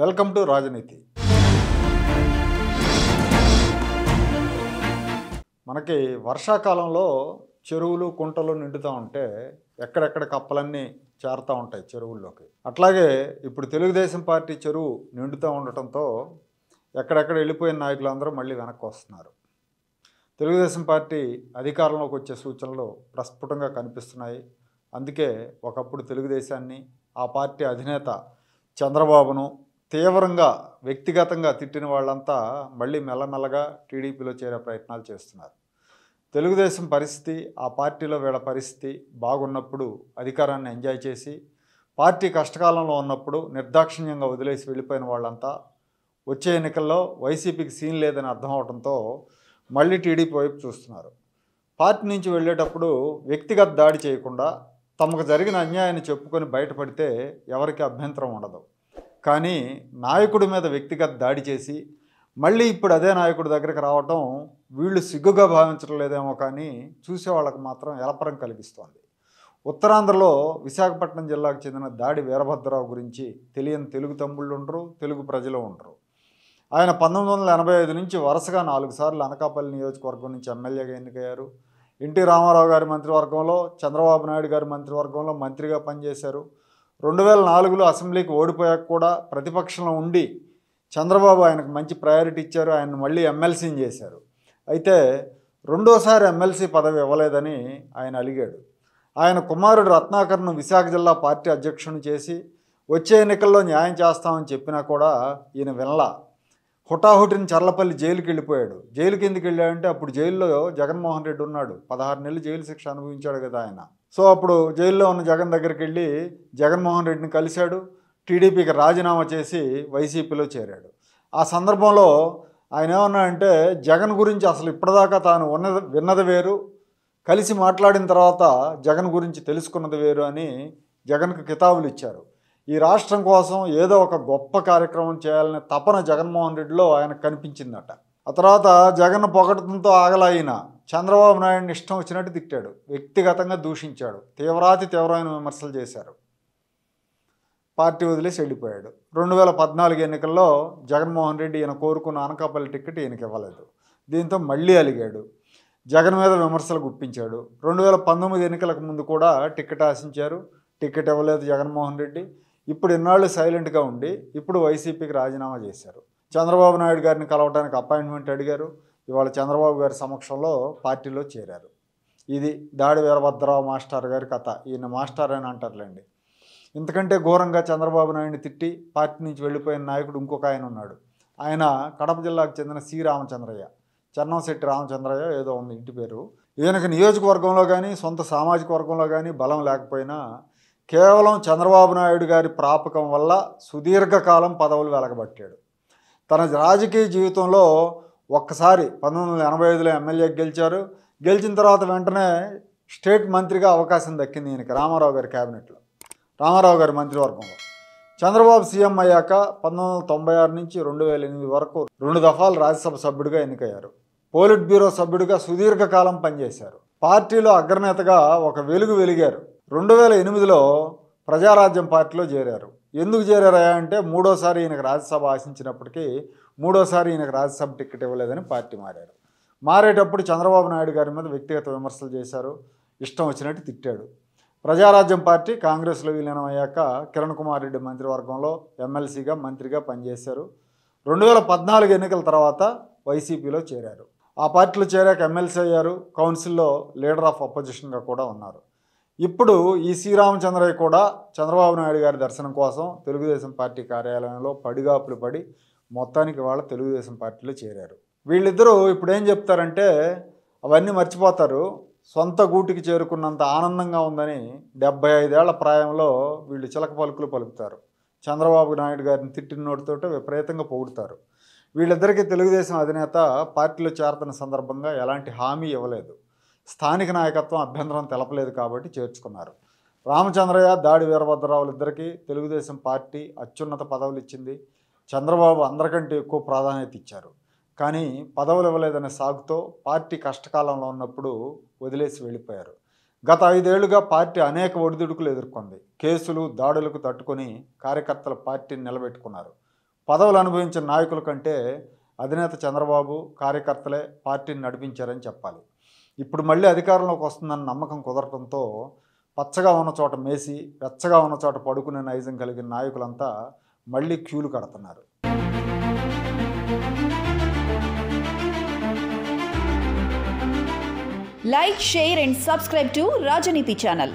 Welcome to రాజనీతి. మనకి వర్షాకాలంలో చెరువులు కుంటలు నిండుతూ ఉంటే ఎక్కడెక్కడ కప్పలన్నీ చేరుతూ ఉంటాయి చెరువుల్లోకి. అట్లాగే ఇప్పుడు తెలుగుదేశం పార్టీ చెరువు నిండుతూ ఉండటంతో ఎక్కడెక్కడ వెళ్ళిపోయిన నాయకులందరూ మళ్ళీ వెనక్కి వస్తున్నారు. తెలుగుదేశం పార్టీ అధికారంలోకి వచ్చే సూచనలు ప్రస్ఫుటంగా కనిపిస్తున్నాయి. అందుకే ఒకప్పుడు తెలుగుదేశాన్ని, ఆ పార్టీ అధినేత చంద్రబాబును తీవ్రంగా వ్యక్తిగతంగా తిట్టిన వాళ్ళంతా మళ్ళీ మెల్లమెల్లగా టీడీపీలో చేరే ప్రయత్నాలు చేస్తున్నారు. తెలుగుదేశం పరిస్థితి, ఆ పార్టీలో వీళ్ళ పరిస్థితి బాగున్నప్పుడు అధికారాన్ని ఎంజాయ్ చేసి, పార్టీ కష్టకాలంలో ఉన్నప్పుడు నిర్దాక్షిణ్యంగా వదిలేసి వెళ్ళిపోయిన వాళ్ళంతా వచ్చే ఎన్నికల్లో వైసీపీకి సీన్ లేదని అర్థం అవడంతో మళ్ళీ టీడీపీ వైపు చూస్తున్నారు. పార్టీ నుంచి వెళ్ళేటప్పుడు వ్యక్తిగత దాడి చేయకుండా తమకు జరిగిన అన్యాయాన్ని చెప్పుకొని బయటపడితే ఎవరికి అభ్యంతరం ఉండదు. కానీ నాయకుడి మీద వ్యక్తిగత దాడి చేసి మళ్ళీ ఇప్పుడు అదే నాయకుడి దగ్గరికి రావటం వీళ్ళు సిగ్గుగా భావించడం లేదేమో కానీ చూసేవాళ్ళకి మాత్రం ఎలపరం కలిగిస్తోంది. ఉత్తరాంధ్రలో విశాఖపట్నం జిల్లాకు చెందిన దాడి వీరభద్రరావు గురించి తెలియని తెలుగు తమ్ముళ్ళు ఉండరు, తెలుగు ప్రజలు ఉండరు. ఆయన 1985 నుంచి వరుసగా 4 సార్లు అనకాపల్లి నియోజకవర్గం నుంచి ఎమ్మెల్యేగా ఎన్నికయ్యారు. ఎన్టీ రామారావు గారి మంత్రివర్గంలో, చంద్రబాబు నాయుడు గారి మంత్రివర్గంలో మంత్రిగా పనిచేశారు. 2004లో అసెంబ్లీకి ఓడిపోయాక కూడా ప్రతిపక్షంలో ఉండి చంద్రబాబు ఆయనకు మంచి ప్రయారిటీ ఇచ్చారు. ఆయన మళ్ళీ ఎమ్మెల్సీని చేశారు. అయితే రెండోసారి ఎమ్మెల్సీ పదవి ఇవ్వలేదని ఆయన అలిగాడు. ఆయన కుమారుడు రత్నాకర్ను విశాఖ జిల్లా పార్టీ అధ్యక్షుని చేసి వచ్చే ఎన్నికల్లో న్యాయం చేస్తామని చెప్పినా కూడా ఈయన వినలా. హుటాహుటిని చర్లపల్లి జైలుకి వెళ్ళిపోయాడు. జైలుకి ఎందుకు వెళ్ళాడంటే అప్పుడు జైల్లో జగన్మోహన్ రెడ్డి ఉన్నాడు. 16 నెలలు జైలు శిక్ష అనుభవించాడు కదా ఆయన. సో అప్పుడు జైల్లో ఉన్న జగన్ దగ్గరికి వెళ్ళి జగన్మోహన్ రెడ్డిని కలిశాడు. టీడీపీకి రాజీనామా చేసి వైసీపీలో చేరాడు. ఆ సందర్భంలో ఆయన ఏమన్నాడంటే జగన్ గురించి అసలు ఇప్పటిదాకా తాను విన్నది వేరు, కలిసి మాట్లాడిన తర్వాత జగన్ గురించి తెలుసుకున్నది వేరు అని జగన్కు కితాబులు ఇచ్చారు. ఈ రాష్ట్రం కోసం ఏదో ఒక గొప్ప కార్యక్రమం చేయాలనే తపన జగన్మోహన్ రెడ్డిలో ఆయనకు కనిపించిందట. ఆ తర్వాత జగన్ పొగడటంతో ఆగలాయిన చంద్రబాబు నాయుడిని ఇష్టం వచ్చినట్టు తిట్టాడు, వ్యక్తిగతంగా దూషించాడు, తీవ్రమైన విమర్శలు చేశారు. పార్టీ వదిలేసి వెళ్ళిపోయాడు. 2014 ఎన్నికల్లో జగన్మోహన్ రెడ్డి ఈయన కోరుకున్న అనకాపల్లి టికెట్ ఈయనకి ఇవ్వలేదు. దీంతో మళ్ళీ అలిగాడు, జగన్ మీద విమర్శలు గుప్పించాడు. 2019 ఎన్నికలకు ముందు కూడా టికెట్ ఆశించారు, టికెట్ ఇవ్వలేదు జగన్మోహన్ రెడ్డి. ఇప్పుడు ఇన్నాళ్ళు సైలెంట్గా ఉండి ఇప్పుడు వైసీపీకి రాజీనామా చేశారు. చంద్రబాబు నాయుడు గారిని కలవడానికి అపాయింట్మెంట్ అడిగారు. ఇవాళ చంద్రబాబు గారి సమక్షంలో పార్టీలో చేరారు. ఇది దాడి వీరభద్రరావు మాస్టర్ గారి కథ. ఈయన మాస్టర్ అని అంటారులేండి. ఇంతకంటే ఘోరంగా చంద్రబాబు నాయుడిని తిట్టి పార్టీ నుంచి వెళ్ళిపోయిన నాయకుడు ఇంకొక ఆయన ఉన్నాడు. ఆయన కడప జిల్లాకు చెందిన సి రామచంద్రయ్య, చెన్నంశెట్టి రామచంద్రయ్య ఏదో ఉంది ఇంటి పేరు. ఈయనకు నియోజకవర్గంలో కానీ సొంత సామాజిక వర్గంలో కానీ బలం లేకపోయినా కేవలం చంద్రబాబు నాయుడు గారి ప్రాపకం వల్ల సుదీర్ఘకాలం పదవులు వెలగబట్టాడు. తన రాజకీయ జీవితంలో ఒక్కసారి 1985లో ఎమ్మెల్యేకి గెలిచారు. గెలిచిన తర్వాత వెంటనే స్టేట్ మంత్రిగా అవకాశం దక్కింది ఈయనకి రామారావు గారి క్యాబినెట్లో, రామారావు గారి మంత్రివర్గంలో. చంద్రబాబు సీఎం అయ్యాక 1996 నుంచి 2008 వరకు 2 దఫాలు రాజ్యసభ సభ్యుడిగా ఎన్నికయ్యారు. పోలిట్ బ్యూరో సభ్యుడిగా సుదీర్ఘకాలం పనిచేశారు. పార్టీలో అగ్రనేతగా ఒక వెలుగు వెలిగారు. 2008లో ప్రజారాజ్యం పార్టీలో చేరారు. ఎందుకు చేరారా అంటే మూడోసారి ఈయనకు రాజ్యసభ ఆశించినప్పటికీ మూడోసారి ఈయనకు రాజ్యసభ టికెట్ ఇవ్వలేదని పార్టీ మారారు. మారేటప్పుడు చంద్రబాబు నాయుడు గారి మీద వ్యక్తిగత విమర్శలు చేశారు, ఇష్టం వచ్చినట్టు తిట్టాడు. ప్రజారాజ్యం పార్టీ కాంగ్రెస్లో విలీనం అయ్యాక కిరణ్ కుమార్ రెడ్డి మంత్రివర్గంలో ఎమ్మెల్సీగా మంత్రిగా పనిచేశారు. 2014 ఎన్నికల తర్వాత వైసీపీలో చేరారు. ఆ పార్టీలో చేరాక ఎమ్మెల్సీ అయ్యారు. కౌన్సిల్లో లీడర్ ఆఫ్ అపోజిషన్గా కూడా ఉన్నారు. ఇప్పుడు ఈ శ్రీరామచంద్రయ్య కూడా చంద్రబాబు నాయుడు గారి దర్శనం కోసం తెలుగుదేశం పార్టీ కార్యాలయంలో పడిగాపులు పడి మొత్తానికి వాళ్ళ తెలుగుదేశం పార్టీలో చేరారు. వీళ్ళిద్దరూ ఇప్పుడు ఏం చెప్తారంటే అవన్నీ మర్చిపోతారు. సొంత గూటికి చేరుకున్నంత ఆనందంగా ఉందని 75 ఏళ్ల ప్రాయంలో వీళ్ళు చిలక పలుకులు పలుకుతారు. చంద్రబాబు నాయుడు గారిని తిట్టిన నోటితోటే విపరీతంగా పొగుడుతారు. వీళ్ళిద్దరికీ తెలుగుదేశం అధినేత పార్టీలో చేరుతున్న సందర్భంగా ఎలాంటి హామీ ఇవ్వలేదు. స్థానిక నాయకత్వం అభ్యంతరం తెలపలేదు కాబట్టి చేర్చుకున్నారు. రామచంద్రయ్య, దాడి వీరభద్రరావులు ఇద్దరికీ తెలుగుదేశం పార్టీ అత్యున్నత పదవులు ఇచ్చింది. చంద్రబాబు అందరికంటే ఎక్కువ ప్రాధాన్యత ఇచ్చారు. కానీ పదవులు ఇవ్వలేదనే సాగుతో పార్టీ కష్టకాలంలో ఉన్నప్పుడు వదిలేసి వెళ్ళిపోయారు. గత 5 ఏళ్లుగా పార్టీ అనేక ఒడిదుడుకులు ఎదుర్కొంది. కేసులు, దాడులకు తట్టుకొని కార్యకర్తల పార్టీని నిలబెట్టుకున్నారు. పదవులు అనుభవించిన నాయకుల కంటే అధినేత చంద్రబాబు కార్యకర్తలే పార్టీని నడిపించారని చెప్పాలి. ఇప్పుడు మళ్ళీ అధికారంలోకి వస్తుందన్న నమ్మకం కుదరటంతో పచ్చగా ఉన్న చోట మేసి వెచ్చగా ఉన్న చోట పడుకునే నైజం కలిగిన నాయకులంతా మళ్ళీ క్యూలు కడుతున్నారు. Like, share and subscribe to Rajaniti channel.